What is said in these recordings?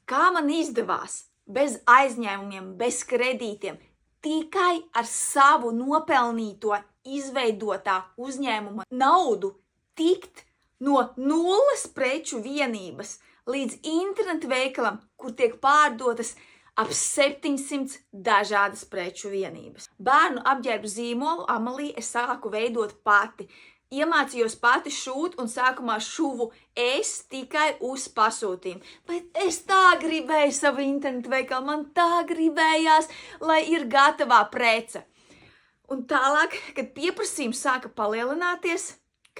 Kā man izdevās bez aizņēmumiem, bez kredītiem, tikai ar savu nopelnīto, izveidotā uzņēmuma naudu tikt no 0 preču vienības līdz internetu veikalam, kur tiek pārdotas ap 700 dažādas preču vienības. Bērnu apģērbu zīmolu Amalī es sāku veidot pati. Iemācījos pati šūt un sākumā šuvu es tikai uz pasūtījumu. Bet es tā gribēju savu internetu veikalu, man tā gribējās, lai ir gatavā prece. Un tālāk, kad pieprasījums sāka palielināties,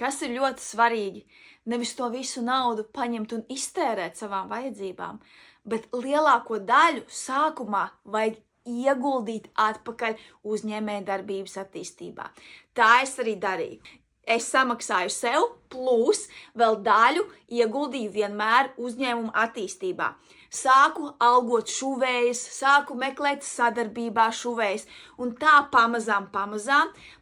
kas ir ļoti svarīgi, nevis to visu naudu paņemt un iztērēt savām vajadzībām, bet lielāko daļu sākumā vajag ieguldīt atpakaļ uzņēmējdarbības attīstībā. Tā es arī darīju. Es samaksāju sev, plus vēl daļu ieguldīju vienmēr uzņēmuma attīstībā. Sāku algot šuvējas, sāku meklēt sadarbībā šuvējas, un tā pamazām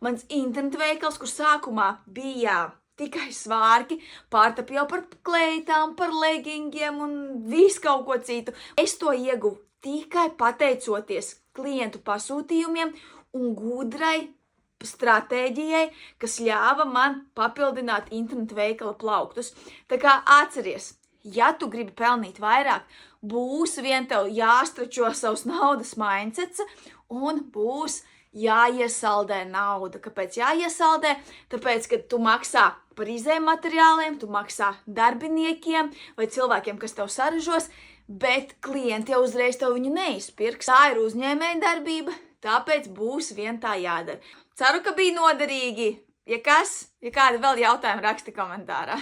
mans internetu veikals, kur sākumā bija tikai svārki, pārtapa jau par kleitām, par leggingiem un visu kaut ko citu. Es to ieguvu tikai pateicoties klientu pasūtījumiem un gudrai stratēģijai, kas ļāva man papildināt internetu veikala plauktus. Tā kā atceries, ja tu gribi pelnīt vairāk, būs vien tev jāstračo savs naudas mindsets un būs jāiesaldē nauda. Kāpēc jāiesaldē? Tāpēc, ka tu maksā par izējmateriāliem, tu maksā darbiniekiem vai cilvēkiem, kas tev saražos, bet klienti jau uzreiz tev viņu neizpirks. Tā ir uzņēmējdarbība, tāpēc būs vien tā jādara. Ceru, ka bija noderīgi. Ja kādi vēl jautājumi, raksti komentārā.